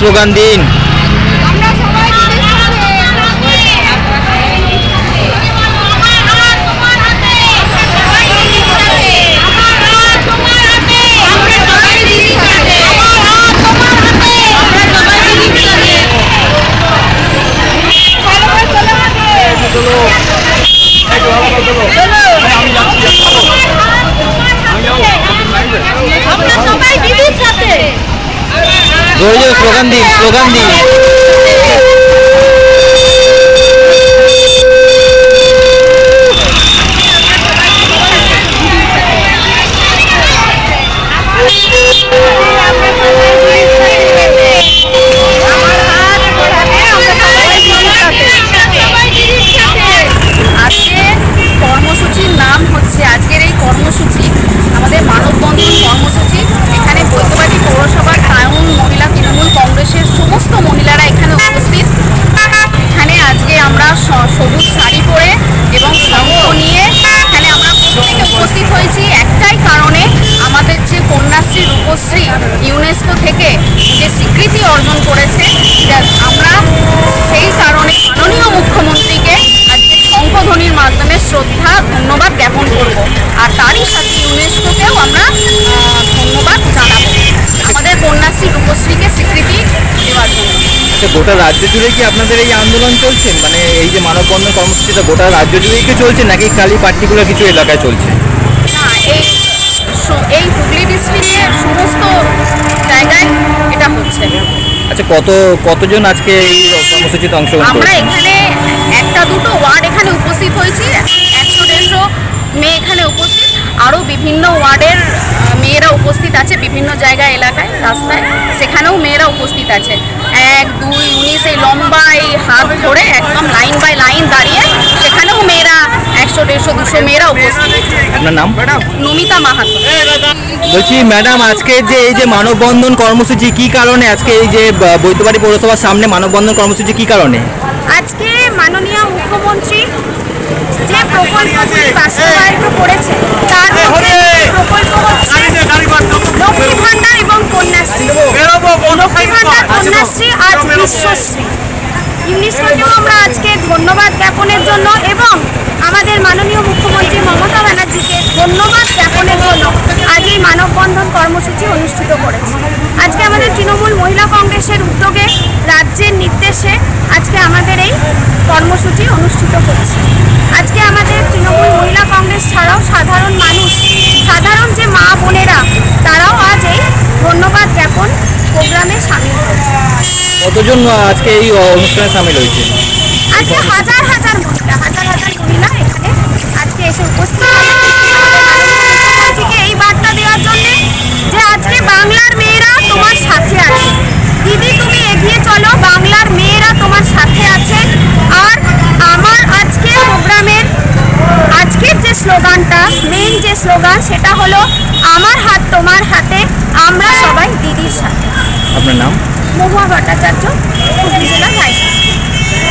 Slogan দিন। Slogan দিন, slogan দিন। আজকে কর্মসূচির নাম হচ্ছে, আজকের এই কর্মসূচি আমাদের মানববন্ধন কর্মসূচি। এখানে বৈদ্যবাটী পৌরসভার টাউন মহিলা তৃণমূল কংগ্রেসের সমস্ত মহিলারা এখানে উপস্থিত। এখানে আজকে আমরা সবুজ শাড়ি পরে এবং শঙ্খ নিয়ে এখানে আমরা প্রত্যেকে উপস্থিত হয়েছি একটাই কারণে, আমাদের যে কন্যাশ্রী রূপশ্রী ইউনেস্কো থেকে যে স্বীকৃতি অর্জন করেছে, আমরা সেই কারণে মাননীয় মুখ্যমন্ত্রীকে আজকে শঙ্খধ্বনির মাধ্যমে শ্রদ্ধা ধন্যবাদ জ্ঞাপন করব। আর তারই সাথে ইউনেস্কোকেও আমরা ধন্যবাদ জানাবো আমাদের কন্যাশ্রী রূপশ্রীকে স্বীকৃতি দেওয়ার জন্য। আচ্ছা, গোটা রাজ্য জুড়ে কি আপনাদের এই আন্দোলন চলছে? মানে এই যে মানববন্ধন কর্মসূচিটা গোটা রাজ্য জুড়েই কি চলছে, নাকি খালি পার্টিকুলার কিছু এলাকায় চলছে? না, এই হুগলি ডিস্ট্রিক্টের সমস্ত জায়গায় এটা হচ্ছে। আচ্ছা, কতজন আজকে এই কর্মসূচিতে অংশগ্রহণ আমরা করেছেন? এখানে একটা দুটো ওয়ার্ড এখানে উপস্থিত হয়েছি, 100-150 মেয়ে এখানে উপস্থিত। আরও বিভিন্ন ওয়ার্ডের মেয়েরা উপস্থিত আছে, বিভিন্ন জায়গায় এলাকায় রাস্তায়, সেখানেও মেয়েরা উপস্থিত আছে। 1, 2, 19 এই লম্বা এই হাত ধরে একদম লাইন বাই লাইন দাঁড়িয়ে সেখানেও মেয়েরা 100-150-200 মেয়েরা উপস্থিত। আপনার নাম? নমিতা মাহাতো। বলছি ম্যাডাম, আজকে যে এই যে মানববন্ধন কর্মসূচি কি কারণে, আজকে এই যে বৈদ্যবাটী পৌরসভার সামনে মানববন্ধন কর্মসূচি কি কারণে? আজকে মাননীয় মুখ্যমন্ত্রী যে প্রকল্পগুলি বাস্তবায়িত করেছে তার মধ্যে প্রকল্প হচ্ছে লক্ষ্মী ভাণ্ডার এবং কন্যাশ্রী। লক্ষ্মী ভাণ্ডার, কন্যাশ্রী, আজ বিশ্বশ্রী। ইউনেস্কোকেও আমরা আজকে ধন্যবাদ জ্ঞাপনের জন্য এবং আমাদের মাননীয় মুখ্যমন্ত্রী মমতা ব্যানার্জিকে ধন্যবাদ জ্ঞাপনের জন্য আজ এই মানববন্ধন কর্মসূচি অনুষ্ঠিত করেছে। আজকে আমাদের তৃণমূল মহিলা কংগ্রেসের উদ্যোগে, রাজ্যের নির্দেশে আজকে আমাদের এই কর্মসূচি অনুষ্ঠিত হচ্ছে। আজকে আমাদের তৃণমূল মহিলা কংগ্রেস ছাড়াও সাধারণ মানুষ, সাধারণ যে মা বোনেরা, তারাও আজ এই ধন্যবাদ জ্ঞাপন প্রোগ্রামে সামিল হয়েছে। কতজন আজকে এই অনুষ্ঠানে সামিল হয়েছে? আজকে হাজার হাজার মহিলা এখানে আজকে এসে উপস্থিত হয়েছে এই বার্তা দেওয়ার জন্য যে আজকে বাংলার মেয়েরা তোমার সাথে আছে। দিদি, তুমি এগিয়ে চলো, বাংলার মেয়েরা তোমার সাথে আছে। আর আমার আজকের প্রোগ্রামের আজকের যে স্লোগানটা, মেইন যে স্লোগান, সেটা হলো আমার হাত তোমার হাতে, আমরা সবাই দিদির সাথে। আপনার নাম? মহুয়া ভট্টাচার্য, হুগলি জেলা ভাইস।